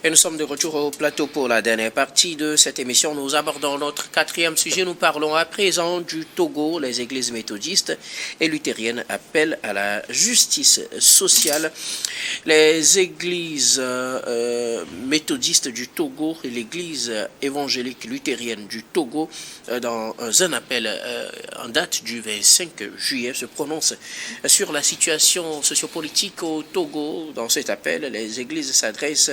Et nous sommes de retour au plateau pour la dernière partie de cette émission. Nous abordons notre quatrième sujet. Nous parlons à présent du Togo. Les églises méthodistes et luthériennes appellent à la justice sociale. Les églises méthodistes du Togo et l'église évangélique luthérienne du Togo, dans un appel en date du 25 juillet, se prononcent sur la situation sociopolitique au Togo. Dans cet appel, les églises s'adressent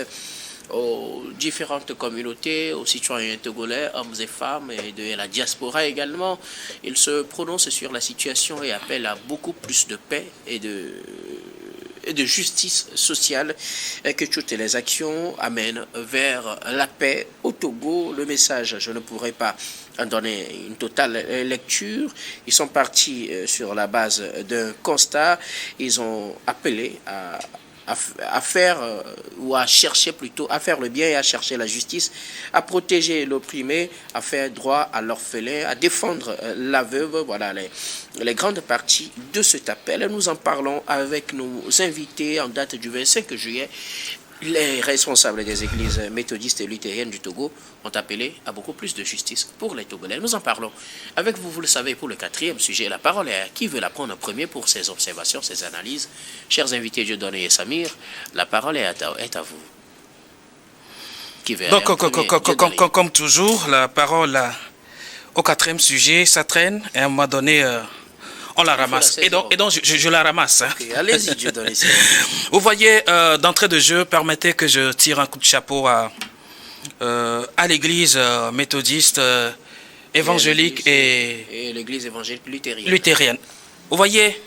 aux différentes communautés, aux citoyens togolais, hommes et femmes, et de la diaspora également. Ils se prononcent sur la situation et appellent à beaucoup plus de paix et de justice sociale, et que toutes les actions amènent vers la paix au Togo. Le message, je ne pourrais pas en donner une totale lecture. Ils sont partis sur la base d'un constat. Ils ont appelé à faire ou à chercher plutôt, à faire le bien et à chercher la justice, à protéger l'opprimé, à faire droit à l'orphelin, à défendre la veuve. Voilà les grandes parties de cet appel. Nous en parlons avec nos invités en date du 25 juillet. Les responsables des églises méthodistes et luthériennes du Togo ont appelé à beaucoup plus de justice pour les Togolais. Nous en parlons avec vous, vous le savez, pour le quatrième sujet. La parole est à qui veut la prendre en premier pour ses observations, ses analyses. Chers invités Dieudonné et Samir, la parole est à vous. Qui veut donc, comme toujours, la parole au quatrième sujet, ça traîne et à un moment donné... on la ramasse. Et donc je la ramasse. Okay, allez-y, Dieudonné. Vous voyez, d'entrée de jeu, permettez que je tire un coup de chapeau à l'église méthodiste évangélique et l'église évangélique luthérienne. Vous voyez,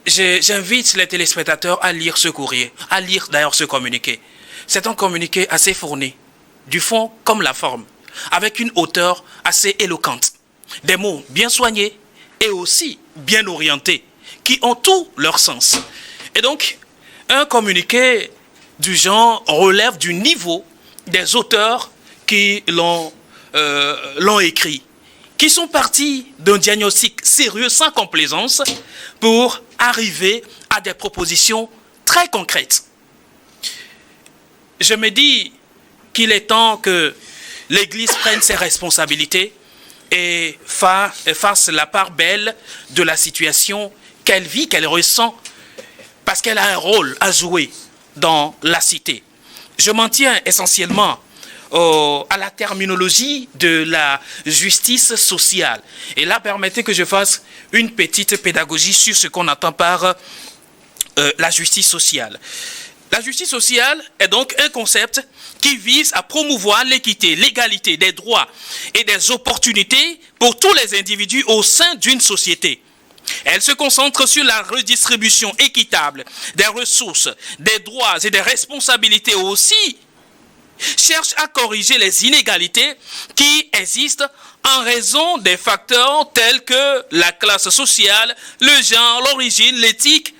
j'invite les téléspectateurs à lire ce courrier, à lire d'ailleurs ce communiqué. C'est un communiqué assez fourni, du fond comme la forme, avec une hauteur assez éloquente. Des mots bien soignés et aussi bien orientés, qui ont tout leur sens. Et donc, un communiqué du genre relève du niveau des auteurs qui l'ont écrit, qui sont partis d'un diagnostic sérieux sans complaisance pour arriver à des propositions très concrètes. Je me dis qu'il est temps que l'Église prenne ses responsabilités et fasse la part belle de la situation qu'elle vit, qu'elle ressent, parce qu'elle a un rôle à jouer dans la cité. Je m'en tiens essentiellement à la terminologie de la justice sociale. Et là, permettez que je fasse une petite pédagogie sur ce qu'on entend par la justice sociale. La justice sociale est donc un concept qui vise à promouvoir l'équité, l'égalité des droits et des opportunités pour tous les individus au sein d'une société. Elle se concentre sur la redistribution équitable des ressources, des droits et des responsabilités aussi. Cherche à corriger les inégalités qui existent en raison des facteurs tels que la classe sociale, le genre, l'origine, l'éthique,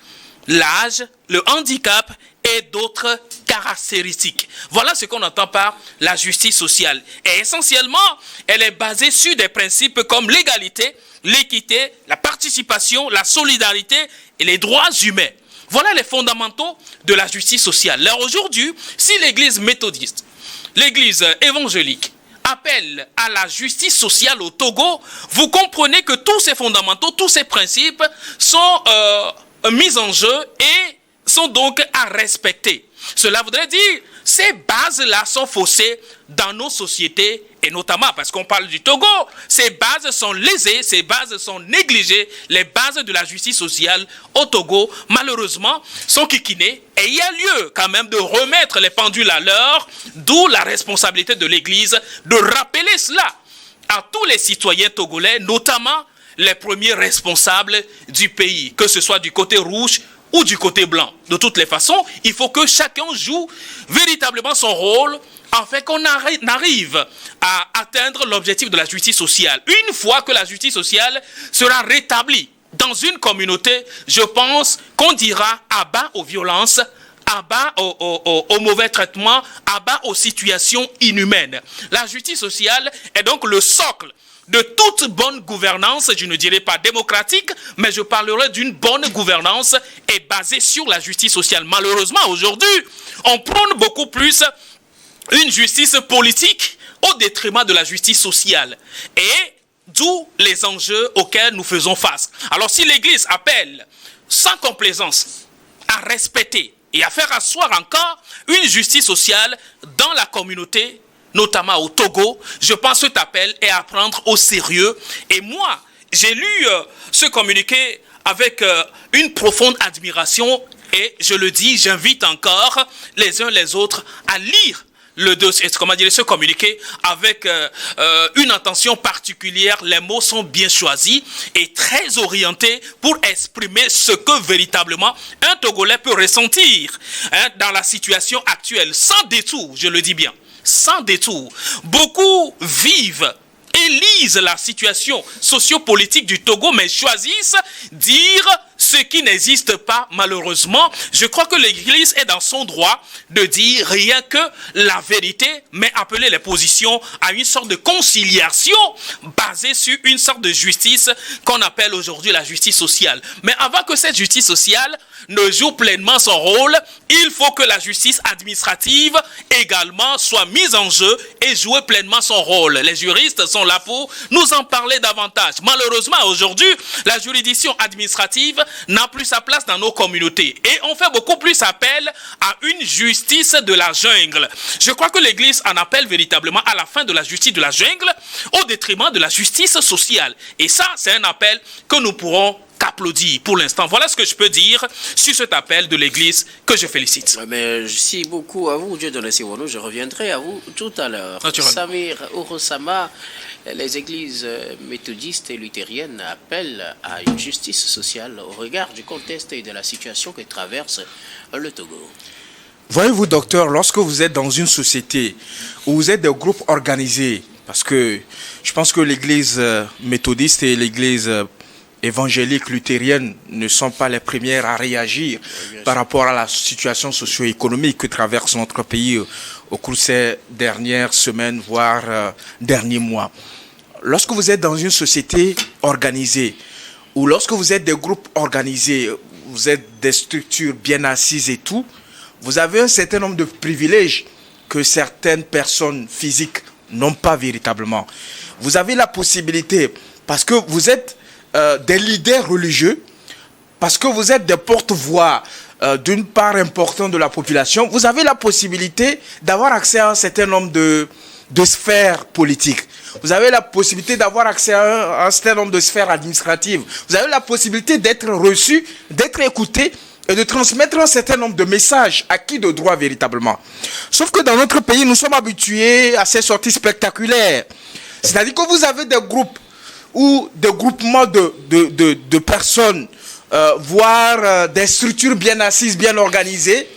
l'âge, le handicap et d'autres caractéristiques. Voilà ce qu'on entend par la justice sociale. Et essentiellement, elle est basée sur des principes comme l'égalité, l'équité, la participation, la solidarité et les droits humains. Voilà les fondamentaux de la justice sociale. Alors aujourd'hui, si l'église méthodiste, l'église évangélique appelle à la justice sociale au Togo, vous comprenez que tous ces fondamentaux, tous ces principes sont mis en jeu et sont donc à respecter. Cela voudrait dire ces bases-là sont faussées dans nos sociétés et notamment parce qu'on parle du Togo, ces bases sont lésées, ces bases sont négligées. Les bases de la justice sociale au Togo, malheureusement, sont kikinées et il y a lieu quand même de remettre les pendules à l'heure, d'où la responsabilité de l'Église de rappeler cela à tous les citoyens togolais, notamment les premiers responsables du pays, que ce soit du côté rouge ou du côté blanc. De toutes les façons, il faut que chacun joue véritablement son rôle afin qu'on arrive à atteindre l'objectif de la justice sociale. Une fois que la justice sociale sera rétablie dans une communauté, je pense qu'on dira à bas aux violences, à bas au mauvais traitement, à bas aux situations inhumaines. La justice sociale est donc le socle de toute bonne gouvernance, je ne dirais pas démocratique, mais je parlerai d'une bonne gouvernance et basée sur la justice sociale. Malheureusement, aujourd'hui, on prône beaucoup plus une justice politique au détriment de la justice sociale. Et d'où les enjeux auxquels nous faisons face. Alors si l'Église appelle sans complaisance à respecter et à faire asseoir encore une justice sociale dans la communauté, notamment au Togo, je pense que cet appel est à prendre au sérieux. Et moi, j'ai lu ce communiqué avec une profonde admiration et je le dis, j'invite encore les uns les autres à lire ce communiqué avec une attention particulière. Les mots sont bien choisis et très orientés pour exprimer ce que véritablement un Togolais peut ressentir dans la situation actuelle, sans détour, je le dis bien, sans détour. Beaucoup vivent et lisent la situation sociopolitique du Togo, mais choisissent dire ce qui n'existe pas, malheureusement. Je crois que l'Église est dans son droit de dire rien que la vérité, mais appeler les positions à une sorte de conciliation basée sur une sorte de justice qu'on appelle aujourd'hui la justice sociale. Mais avant que cette justice sociale ne joue pleinement son rôle, il faut que la justice administrative également soit mise en jeu et jouer pleinement son rôle. Les juristes sont là pour nous en parler davantage. Malheureusement, aujourd'hui, la juridiction administrative n'a plus sa place dans nos communautés. Et on fait beaucoup plus appel à une justice de la jungle. Je crois que l'Église en appelle véritablement à la fin de la justice de la jungle au détriment de la justice sociale. Et ça, c'est un appel que nous pourrons qu'applaudir pour l'instant. Voilà ce que je peux dire sur cet appel de l'Église que je félicite. Merci beaucoup à vous, Dieu de la Siwano. Je reviendrai à vous tout à l'heure. Samir Orosama, les églises méthodistes et luthériennes appellent à une justice sociale au regard du contexte et de la situation que traverse le Togo. Voyez-vous, docteur, lorsque vous êtes dans une société où vous êtes des groupes organisés, parce que je pense que l'église méthodiste et l'église évangéliques luthériennes ne sont pas les premières à réagir par rapport à la situation socio-économique que traverse notre pays au cours de ces dernières semaines, voire derniers mois. Lorsque vous êtes dans une société organisée, ou lorsque vous êtes des groupes organisés, vous êtes des structures bien assises et tout, vous avez un certain nombre de privilèges que certaines personnes physiques n'ont pas véritablement. Vous avez la possibilité, parce que vous êtes des leaders religieux, parce que vous êtes des porte-voix d'une part importante de la population, vous avez la possibilité d'avoir accès à un certain nombre de sphères politiques. Vous avez la possibilité d'avoir accès à un certain nombre de sphères administratives. Vous avez la possibilité d'être reçu, d'être écouté et de transmettre un certain nombre de messages acquis de droit véritablement. Sauf que dans notre pays, nous sommes habitués à ces sorties spectaculaires. C'est-à-dire que vous avez des groupes ou des groupements de personnes, voire des structures bien assises, bien organisées,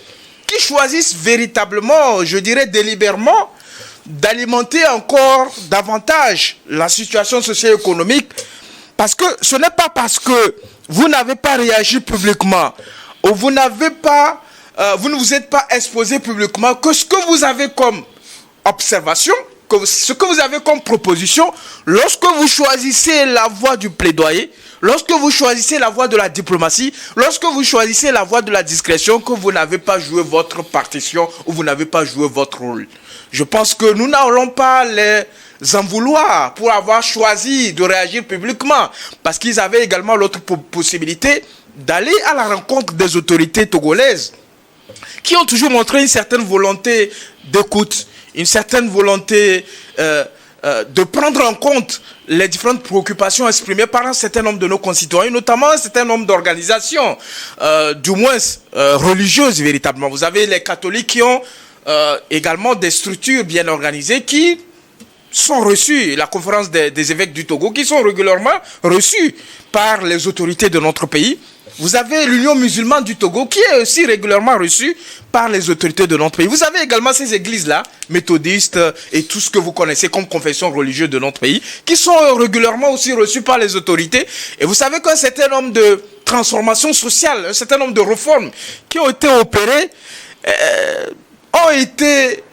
qui choisissent véritablement, je dirais délibérément, d'alimenter encore davantage la situation socio-économique, parce que ce n'est pas parce que vous n'avez pas réagi publiquement, ou vous ne vous êtes pas exposé publiquement, que ce que vous avez comme observation, ce que vous avez comme proposition, lorsque vous choisissez la voie du plaidoyer, lorsque vous choisissez la voie de la diplomatie, lorsque vous choisissez la voie de la discrétion, que vous n'avez pas joué votre partition ou vous n'avez pas joué votre rôle. Je pense que nous n'allons pas les en vouloir pour avoir choisi de réagir publiquement, parce qu'ils avaient également l'autre possibilité d'aller à la rencontre des autorités togolaises qui ont toujours montré une certaine volonté d'écoute, une certaine volonté de prendre en compte les différentes préoccupations exprimées par un certain nombre de nos concitoyens, notamment un certain nombre d'organisations, du moins religieuses véritablement. Vous avez les catholiques qui ont également des structures bien organisées qui sont reçues, la conférence des évêques du Togo, qui sont régulièrement reçues par les autorités de notre pays. Vous avez l'Union musulmane du Togo qui est aussi régulièrement reçue par les autorités de notre pays. Vous avez également ces églises-là, méthodistes et tout ce que vous connaissez comme confession religieuse de notre pays, qui sont régulièrement aussi reçues par les autorités. Et vous savez qu'un certain nombre de transformations sociales, un certain nombre de réformes qui ont été opérées ont été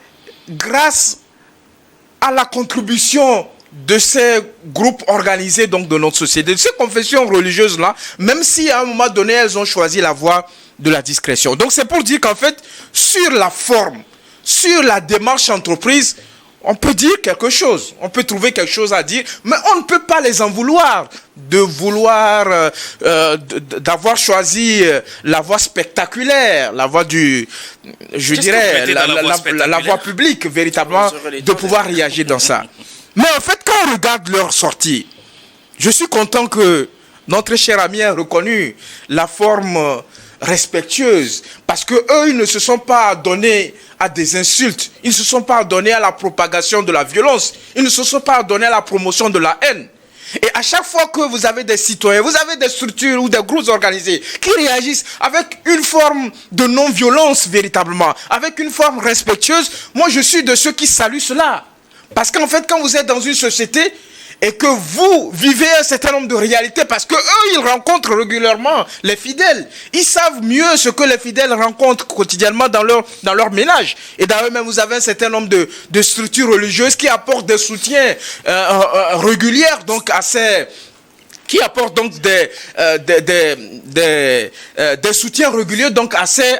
grâce à la contribution de ces groupes organisés donc de notre société, de ces confessions religieuses-là, même si à un moment donné, elles ont choisi la voie de la discrétion. Donc c'est pour dire qu'en fait, sur la forme, sur la démarche entreprise, on peut dire quelque chose, on peut trouver quelque chose à dire, mais on ne peut pas les en vouloir d'avoir choisi la voie spectaculaire, la voie du, je dirais, la voie publique, véritablement, de pouvoir réagir dans ça. Mais en fait, quand on regarde leur sortie, je suis content que notre cher ami ait reconnu la forme respectueuse, parce que eux, ils ne se sont pas donnés à des insultes, ils ne se sont pas donnés à la propagation de la violence, ils ne se sont pas donnés à la promotion de la haine. Et à chaque fois que vous avez des citoyens, vous avez des structures ou des groupes organisés qui réagissent avec une forme de non-violence véritablement, avec une forme respectueuse, moi je suis de ceux qui saluent cela. Parce qu'en fait, quand vous êtes dans une société et que vous vivez un certain nombre de réalités, parce que eux, ils rencontrent régulièrement les fidèles. Ils savent mieux ce que les fidèles rencontrent quotidiennement dans leur ménage. Et d'ailleurs, même vous avez un certain nombre de structures religieuses qui apportent des soutiens réguliers, donc qui apportent donc des soutiens réguliers donc à ces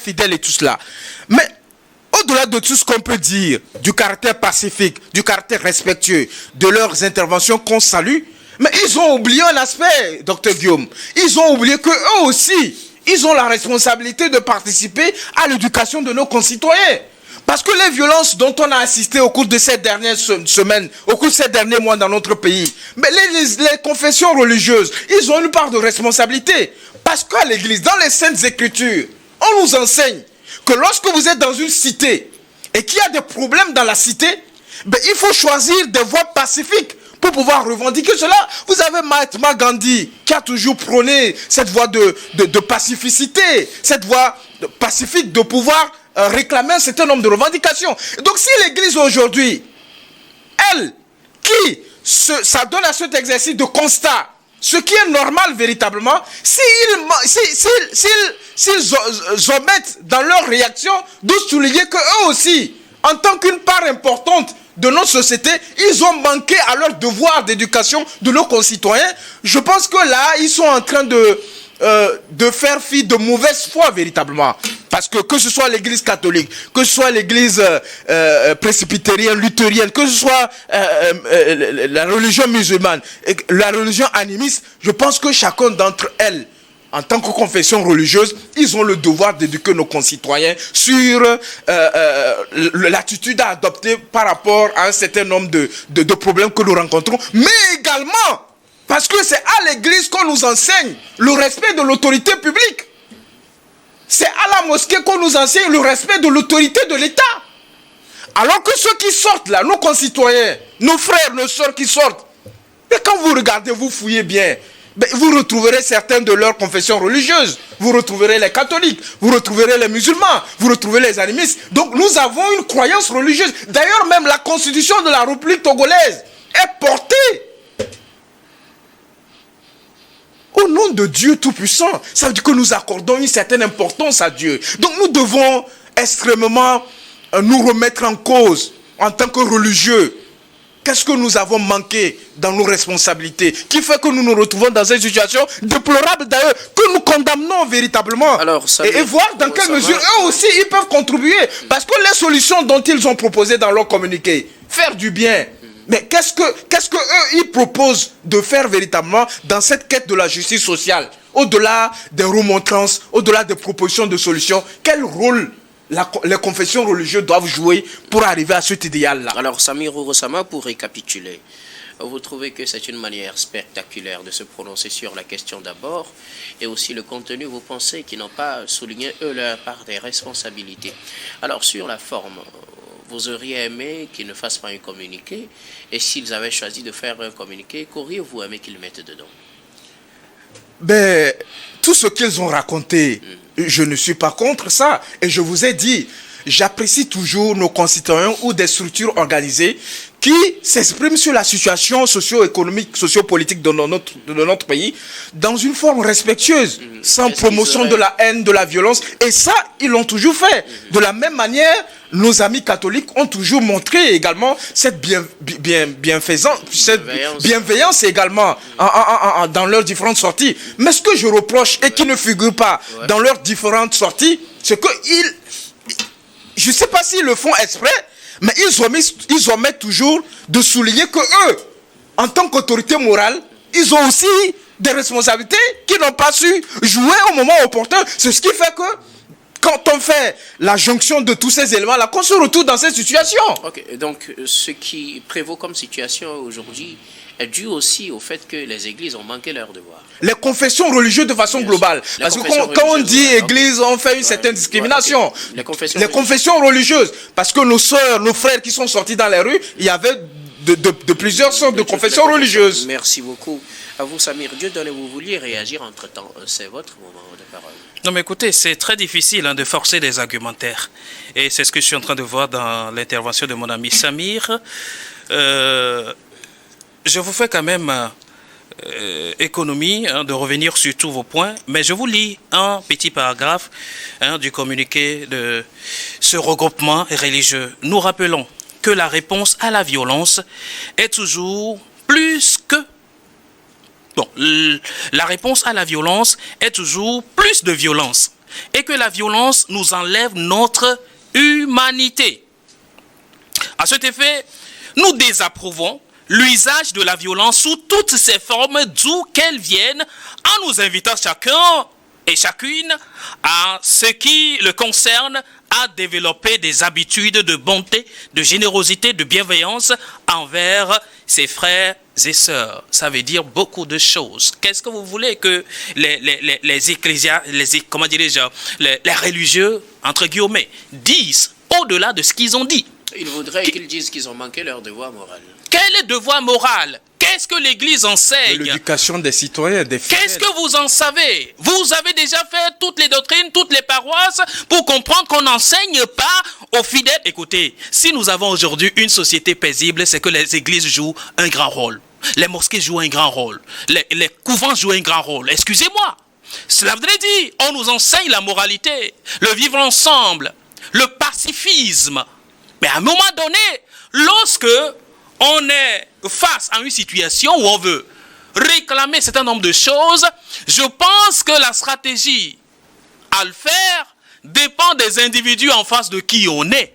fidèles et tout cela. Mais au-delà de tout ce qu'on peut dire, du caractère pacifique, du caractère respectueux, de leurs interventions qu'on salue, mais ils ont oublié un aspect, docteur Guillaume. Ils ont oublié qu'eux aussi, ils ont la responsabilité de participer à l'éducation de nos concitoyens. Parce que les violences dont on a assisté au cours de ces dernières semaines, au cours de ces derniers mois dans notre pays, mais les confessions religieuses, ils ont une part de responsabilité. Parce qu'à l'église, dans les Saintes Écritures, on nous enseigne que lorsque vous êtes dans une cité et qu'il y a des problèmes dans la cité, ben, il faut choisir des voies pacifiques pour pouvoir revendiquer cela. Vous avez Mahatma Gandhi qui a toujours prôné cette voie de pacificité, cette voie pacifique de pouvoir réclamer un certain nombre de revendications. Donc si l'Église aujourd'hui, elle, qui s'adonne à cet exercice de constat, ce qui est normal véritablement, s'ils omettent dans leur réaction de souligner qu'eux aussi, en tant qu'une part importante de notre société, ils ont manqué à leur devoir d'éducation de nos concitoyens, je pense que là, ils sont en train de faire fi de mauvaise foi véritablement. Parce que ce soit l'église catholique, que ce soit l'église presbytérienne, luthérienne, que ce soit la religion musulmane, la religion animiste, je pense que chacun d'entre elles, en tant que confession religieuse, ils ont le devoir d'éduquer nos concitoyens sur l'attitude à adopter par rapport à un certain nombre de problèmes que nous rencontrons, mais également parce que c'est à l'église qu'on nous enseigne le respect de l'autorité publique. C'est à la mosquée qu'on nous enseigne le respect de l'autorité de l'État. Alors que ceux qui sortent là, nos concitoyens, nos frères, nos sœurs qui sortent, mais quand vous regardez, vous fouillez bien, ben, vous retrouverez certaines de leurs confessions religieuses. Vous retrouverez les catholiques, vous retrouverez les musulmans, vous retrouverez les animistes. Donc nous avons une croyance religieuse. D'ailleurs, même la constitution de la République togolaise est portée au nom de Dieu Tout-Puissant. Ça veut dire que nous accordons une certaine importance à Dieu. Donc nous devons extrêmement nous remettre en cause en tant que religieux. Qu'est-ce que nous avons manqué dans nos responsabilités qui fait que nous nous retrouvons dans une situation déplorable d'ailleurs, que nous condamnons véritablement. Alors, et voir dans quelle mesure eux aussi ils peuvent contribuer. Parce que les solutions dont ils ont proposées dans leur communiqué, faire du bien, mais qu'est-ce que eux ils proposent de faire véritablement dans cette quête de la justice sociale? Au-delà des remontrances, au-delà des propositions de solutions, quel rôle les confessions religieuses doivent jouer pour arriver à cet idéal-là? Alors, Samir Ourossama, pour récapituler, vous trouvez que c'est une manière spectaculaire de se prononcer sur la question d'abord, et aussi le contenu, vous pensez qu'ils n'ont pas souligné, eux, leur part des responsabilités. Alors, sur la forme, vous auriez aimé qu'ils ne fassent pas un communiqué, et s'ils avaient choisi de faire un communiqué, qu'auriez-vous aimé qu'ils mettent dedans? Ben, tout ce qu'ils ont raconté, je ne suis pas contre ça. Et je vous ai dit, j'apprécie toujours nos concitoyens ou des structures organisées qui s'exprime sur la situation socio-économique, socio-politique de notre pays dans une forme respectueuse, sans promotion de la haine, de la violence. Et ça, ils l'ont toujours fait. De la même manière, nos amis catholiques ont toujours montré également cette bienveillance également dans leurs différentes sorties. Mais ce que je reproche et qui ne figure pas dans leurs différentes sorties, c'est qu'ils, je ne sais pas s'ils le font exprès, mais ils omettent toujours de souligner que eux, en tant qu'autorité morale, ils ont aussi des responsabilités qu'ils n'ont pas su jouer au moment opportun. C'est ce qui fait que quand on fait la jonction de tous ces éléments-là, qu'on se retrouve dans cette situation. Ok, donc ce qui prévaut comme situation aujourd'hui est dû aussi au fait que les églises ont manqué leur devoir. Les confessions religieuses de façon globale. Parce que quand on dit église, on fait une certaine discrimination. Les confessions religieuses. Parce que nos sœurs, nos frères qui sont sortis dans les rues, il y avait de plusieurs sortes de confessions religieuses. Merci beaucoup. À vous, Samir Dieudonné, vous vouliez réagir entre-temps. C'est votre moment de parole. Non, mais écoutez, c'est très difficile de forcer des argumentaires. Et c'est ce que je suis en train de voir dans l'intervention de mon ami Samir. Je vous fais quand même économie de revenir sur tous vos points, mais je vous lis un petit paragraphe du communiqué de ce regroupement religieux. Nous rappelons que la réponse à la violence est toujours plus que... Bon, la réponse à la violence est toujours plus de violence et que la violence nous enlève notre humanité. À cet effet, nous désapprouvons l'usage de la violence sous toutes ses formes, d'où qu'elles viennent, en nous invitant chacun et chacune à ce qui le concerne à développer des habitudes de bonté, de générosité, de bienveillance envers ses frères et sœurs. Ça veut dire beaucoup de choses. Qu'est-ce que vous voulez que les ecclésias, comment dirais-je, les religieux, entre guillemets, disent au-delà de ce qu'ils ont dit? Il voudrait qu'ils disent qu'ils ont manqué leur devoir moral. Quel est le devoir moral? Qu'est-ce que l'Église enseigne? L'éducation des citoyens, des fidèles. Qu'est-ce que vous en savez? Vous avez déjà fait toutes les doctrines, toutes les paroisses pour comprendre qu'on n'enseigne pas aux fidèles. Écoutez, si nous avons aujourd'hui une société paisible, c'est que les églises jouent un grand rôle. Les mosquées jouent un grand rôle. Les couvents jouent un grand rôle. Excusez-moi. Cela voudrait dire, on nous enseigne la moralité, le vivre ensemble, le pacifisme. Mais à un moment donné, lorsque on est face à une situation où on veut réclamer un certain nombre de choses, je pense que la stratégie à le faire dépend des individus en face de qui on est.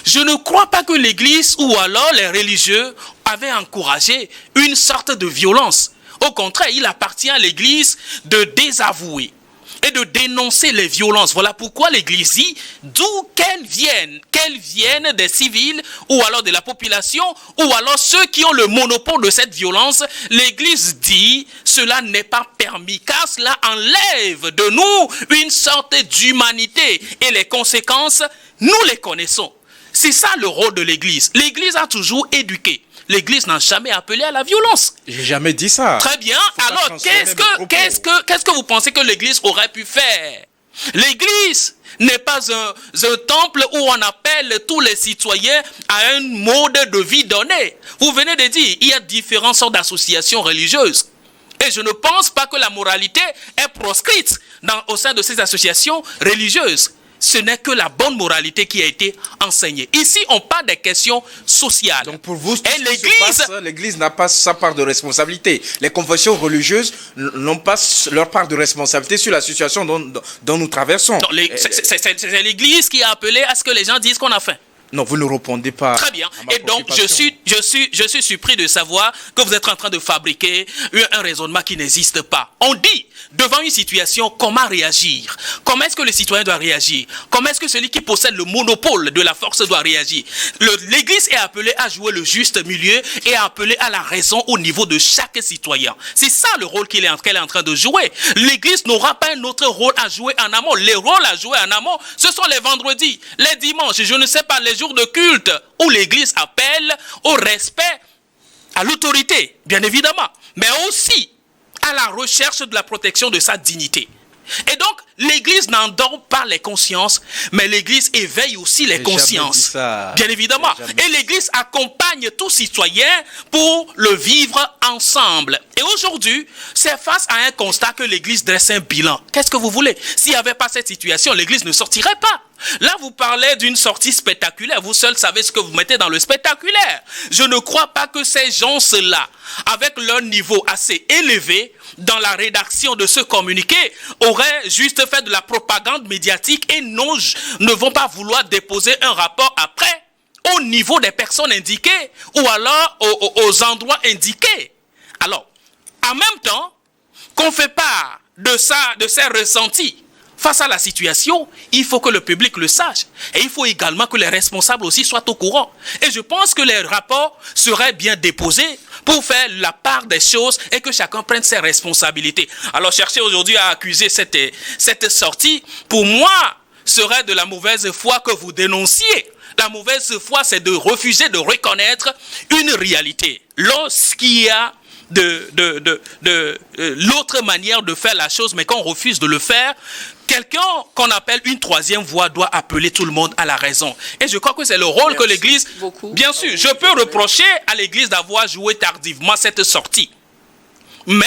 Je ne crois pas que l'Église ou alors les religieux avaient encouragé une sorte de violence. Au contraire, il appartient à l'Église de désavouer et de dénoncer les violences. Voilà pourquoi l'Église dit, d'où qu'elles viennent des civils ou alors de la population ou alors ceux qui ont le monopole de cette violence, l'Église dit, cela n'est pas permis car cela enlève de nous une sorte d'humanité et les conséquences, nous les connaissons. C'est ça le rôle de l'Église. L'Église a toujours éduqué. L'Église n'a jamais appelé à la violence. J'ai jamais dit ça. Très bien. Alors, qu'est-ce que vous pensez que l'Église aurait pu faire? L'Église n'est pas un temple où on appelle tous les citoyens à un mode de vie donné. Vous venez de dire, il y a différentes sortes d'associations religieuses. Et je ne pense pas que la moralité est proscrite au sein de ces associations religieuses. Ce n'est que la bonne moralité qui a été enseignée. Ici, on parle des questions sociales. Donc pour vous, l'Église n'a pas sa part de responsabilité. Les confessions religieuses n'ont pas leur part de responsabilité sur la situation dont nous traversons. C'est l'Église qui a appelé à ce que les gens disent qu'on a faim. Non, vous ne répondez pas. Très bien. Et donc, je suis surpris de savoir que vous êtes en train de fabriquer un raisonnement qui n'existe pas. On dit, devant une situation, comment réagir? Comment est-ce que le citoyen doit réagir? Comment est-ce que celui qui possède le monopole de la force doit réagir? L'Église est appelée à jouer le juste milieu et à appeler à la raison au niveau de chaque citoyen. C'est ça le rôle qu'elle est en train de jouer. L'Église n'aura pas un autre rôle à jouer en amont. Les rôles à jouer en amont, ce sont les vendredis, les dimanches, je ne sais pas, les jours de culte où l'Église appelle au respect, à l'autorité, bien évidemment, mais aussi à la recherche de la protection de sa dignité. Et donc, l'Église n'endort pas les consciences, mais l'Église éveille aussi les consciences. Bien évidemment. Et l'Église accompagne tout citoyen pour le vivre ensemble. Et aujourd'hui, c'est face à un constat que l'Église dresse un bilan. Qu'est-ce que vous voulez? S'il n'y avait pas cette situation, l'Église ne sortirait pas. Là, vous parlez d'une sortie spectaculaire. Vous seuls savez ce que vous mettez dans le spectaculaire. Je ne crois pas que ces gens-là, avec leur niveau assez élevé, dans la rédaction de ce communiqué, auraient juste fait de la propagande médiatique et ne vont pas vouloir déposer un rapport après au niveau des personnes indiquées ou alors aux endroits indiqués. Alors, en même temps qu'on fait part de ces ressentis face à la situation, il faut que le public le sache. Et il faut également que les responsables aussi soient au courant. Et je pense que les rapports seraient bien déposés pour faire la part des choses et que chacun prenne ses responsabilités. Alors chercher aujourd'hui à accuser cette sortie, pour moi, serait de la mauvaise foi que vous dénonciez. La mauvaise foi, c'est de refuser de reconnaître une réalité. Lorsqu'il y a l'autre manière de faire la chose, mais qu'on refuse de le faire, quelqu'un qu'on appelle une troisième voie doit appeler tout le monde à la raison. Et je crois que c'est le rôle que l'Église... Bien sûr, je peux reprocher à l'Église d'avoir joué tardivement cette sortie. Mais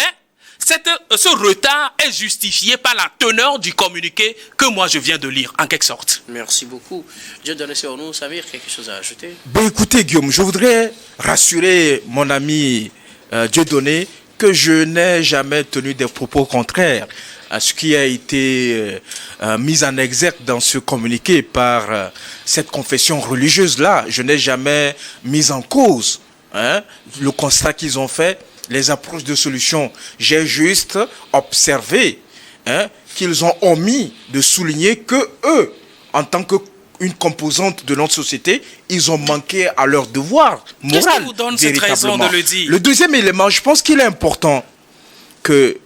ce retard est justifié par la teneur du communiqué que moi je viens de lire, en quelque sorte. Merci beaucoup. Dieu donne sur nous, Samir, quelque chose à ajouter? Ben écoutez, Guillaume, je voudrais rassurer mon ami Dieudonné que je n'ai jamais tenu des propos contraires à ce qui a été mis en exergue dans ce communiqué par cette confession religieuse-là. Je n'ai jamais mis en cause le constat qu'ils ont fait, les approches de solution. J'ai juste observé qu'ils ont omis de souligner que eux, en tant qu'une composante de notre société, ils ont manqué à leur devoir moral. Qu'est-ce qui vous donne cette raison de le dire? Le deuxième élément, je pense qu'il est important que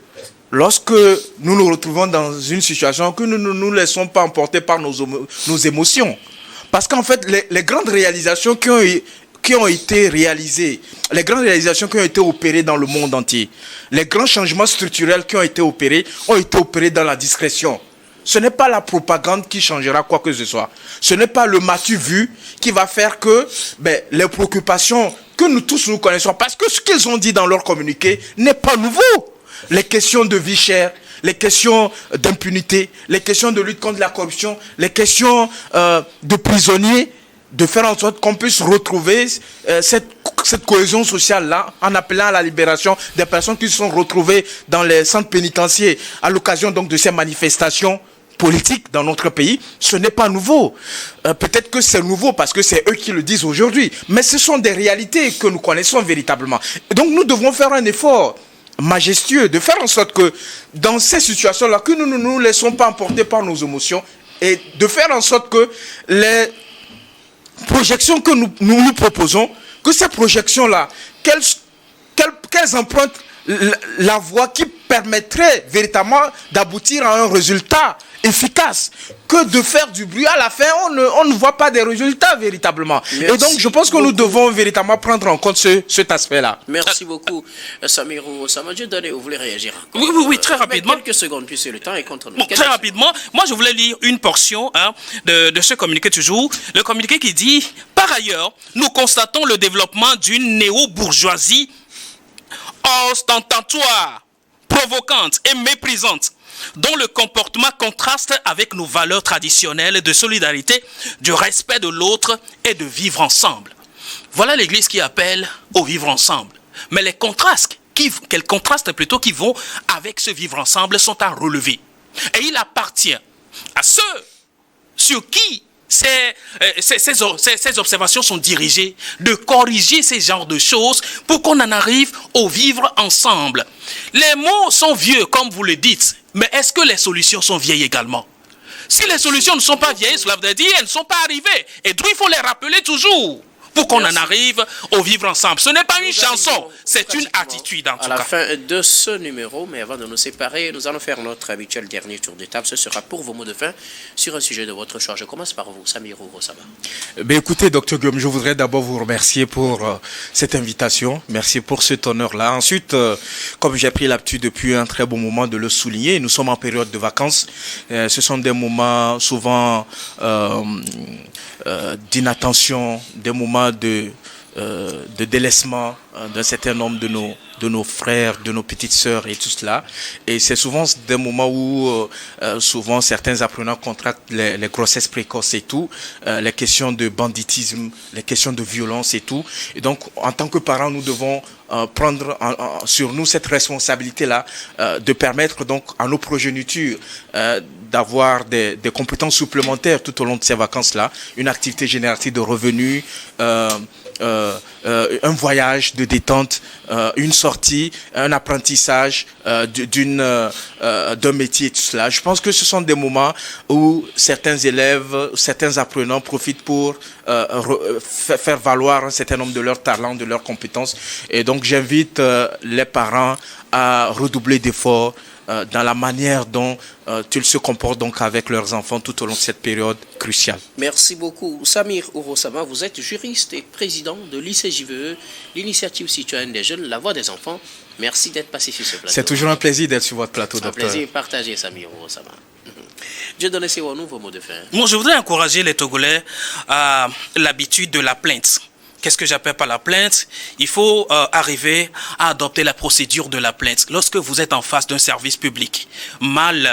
lorsque nous nous retrouvons dans une situation, que nous ne nous laissons pas emporter par nos émotions. Parce qu'en fait, les grandes réalisations qui ont été réalisées, les grandes réalisations qui ont été opérées dans le monde entier, les grands changements structurels qui ont été opérés dans la discrétion. Ce n'est pas la propagande qui changera quoi que ce soit. Ce n'est pas le m'as-tu vu qui va faire que les préoccupations que nous tous nous connaissons, parce que ce qu'ils ont dit dans leur communiqué n'est pas nouveau. Les questions de vie chère, les questions d'impunité, les questions de lutte contre la corruption, les questions de prisonniers, de faire en sorte qu'on puisse retrouver cette cohésion sociale-là en appelant à la libération des personnes qui se sont retrouvées dans les centres pénitentiaires à l'occasion donc de ces manifestations politiques dans notre pays. Ce n'est pas nouveau. Peut-être que c'est nouveau parce que c'est eux qui le disent aujourd'hui, mais ce sont des réalités que nous connaissons véritablement. Et donc nous devons faire un effort majestueux de faire en sorte que dans ces situations-là, que nous ne nous laissons pas emporter par nos émotions et de faire en sorte que les projections que nous proposons, que ces projections-là, qu'elles empruntent la voie qui permettrait véritablement d'aboutir à un résultat efficace, que de faire du bruit à la fin, on ne voit pas des résultats véritablement. Merci. Et donc je pense que nous devons véritablement prendre en compte cet aspect-là. Merci beaucoup, Samir Oussama. Vous voulez réagir? Oui, très rapidement. Quelques secondes, puisque le temps est contre nous. Bon, très rapidement, moi je voulais lire une portion de ce communiqué toujours. Le communiqué qui dit « Par ailleurs, nous constatons le développement d'une néo-bourgeoisie ostentatoire, provocante et méprisante, dont le comportement contraste avec nos valeurs traditionnelles de solidarité, du respect de l'autre et de vivre ensemble. » Voilà l'Église qui appelle au vivre ensemble. Mais les contrastes, quels contrastes plutôt qui vont avec ce vivre ensemble sont à relever. Et il appartient à ceux sur qui ces observations sont dirigées, de corriger ces genres de choses pour qu'on en arrive au vivre ensemble. Les mots sont vieux, comme vous le dites, mais est-ce que les solutions sont vieilles également? Si les solutions ne sont pas vieilles, cela veut dire qu'elles ne sont pas arrivées. Et donc il faut les rappeler toujours pour qu'on en Merci. arrive au vivre ensemble. Ce n'est pas une Nous chanson, arrivons c'est une pratiquement attitude en tout à la cas. fin de ce numéro, mais avant de nous séparer, nous allons faire notre habituel dernier tour de table. Ce sera pour vos mots de fin sur un sujet de votre choix. Je commence par vous, Samir Ourossama. Ben écoutez, Dr Guillaume, je voudrais d'abord vous remercier pour cette invitation. Merci pour cet honneur-là. Ensuite, comme j'ai pris l'habitude depuis un très bon moment de le souligner, nous sommes en période de vacances. Ce sont des moments souvent d'inattention, des moments de délaissement d'un certain nombre de nos frères, de nos petites sœurs et tout cela. Et c'est souvent des moments où souvent certains apprenants contractent les grossesses précoces et tout, les questions de banditisme, les questions de violence et tout. Et donc, en tant que parents, nous devons prendre sur nous cette responsabilité-là de permettre donc à nos progénitures d'avoir des compétences supplémentaires tout au long de ces vacances-là, une activité génératrice de revenus, un voyage de détente, une sortie, un apprentissage d'un métier et tout cela. Je pense que ce sont des moments où certains élèves, certains apprenants profitent pour faire valoir un certain nombre de leurs talents, de leurs compétences. Et donc j'invite les parents à redoubler d'efforts dans la manière dont ils se comportent donc avec leurs enfants tout au long de cette période cruciale. Merci beaucoup. Samir Ourossama, vous êtes juriste et président de l'ICJVE, l'initiative citoyenne des jeunes, la voix des enfants. Merci d'être passé sur ce plateau. C'est toujours un plaisir d'être sur votre plateau, C'est un docteur. plaisir partagé, Samir Ourossama. Dieu donne ses nouveaux mots de fin. Moi, je voudrais encourager les Togolais à l'habitude de la plainte. Qu'est-ce que j'appelle par la plainte? Il faut arriver à adopter la procédure de la plainte. Lorsque vous êtes en face d'un service public mal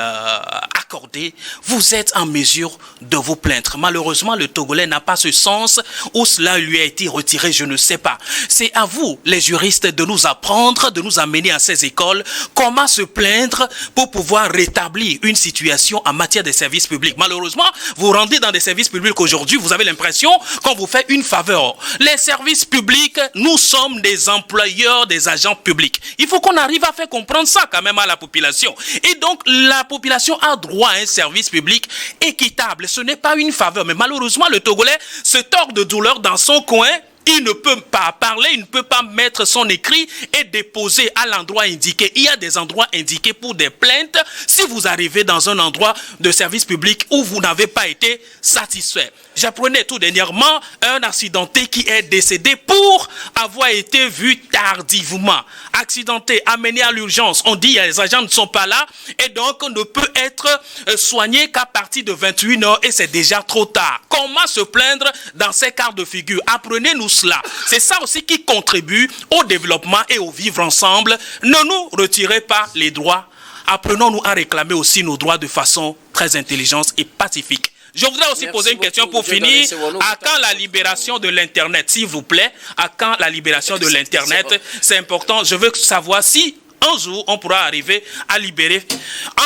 accordé, vous êtes en mesure de vous plaindre. Malheureusement, le Togolais n'a pas ce sens où cela lui a été retiré, je ne sais pas. C'est à vous, les juristes, de nous apprendre, de nous amener à ces écoles, comment se plaindre pour pouvoir rétablir une situation en matière de services publics. Malheureusement, vous rendez dans des services publics aujourd'hui, vous avez l'impression qu'on vous fait une faveur. Les services publics, nous sommes des employeurs, des agents publics. Il faut qu'on arrive à faire comprendre ça quand même à la population. Et donc, la population a droit à un service public équitable. Ce n'est pas une faveur. Mais malheureusement, le Togolais se tord de douleur dans son coin. Il ne peut pas parler, il ne peut pas mettre son écrit et déposer à l'endroit indiqué. Il y a des endroits indiqués pour des plaintes. Si vous arrivez dans un endroit de service public où vous n'avez pas été satisfait. J'apprenais tout dernièrement un accidenté qui est décédé pour avoir été vu tardivement. Accidenté, amené à l'urgence. On dit les agents ne sont pas là et donc on ne peut être soigné qu'à partir de 21 h et c'est déjà trop tard. Comment se plaindre dans ces cas de figure? Apprenez-nous cela. C'est ça aussi qui contribue au développement et au vivre ensemble. Ne nous retirez pas les droits. Apprenons-nous à réclamer aussi nos droits de façon très intelligente et pacifique. Je voudrais aussi poser une question pour finir. À quand la libération de l'Internet, s'il vous plaît? À quand la libération de l'Internet? C'est important. Je veux savoir si un jour on pourra arriver à libérer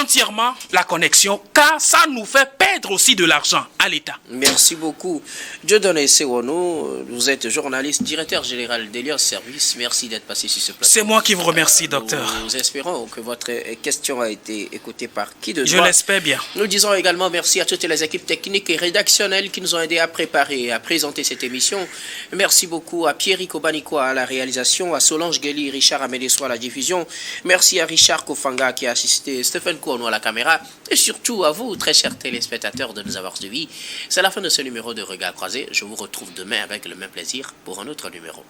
entièrement la connexion, car ça nous fait perdre aussi de l'argent à l'État. Merci beaucoup. Dieudonné Sewono, vous êtes journaliste, directeur général d'Elios Service. Merci d'être passé sur ce plateau. C'est moi qui vous remercie, docteur. Nous espérons que votre question a été écoutée par qui de droit. Je l'espère bien. Nous disons également merci à toutes les équipes techniques et rédactionnelles qui nous ont aidés à préparer et à présenter cette émission. Merci beaucoup à Pierre Kobaniko à la réalisation, à Solange Gueli, Richard Amédessois à la diffusion. Merci à Richard Kofanga qui a assisté Stéphane Kouanou à la caméra. Et surtout à vous, très chers téléspectateurs, de nous avoir suivis. C'est la fin de ce numéro de Regard Croisé. Je vous retrouve demain avec le même plaisir pour un autre numéro.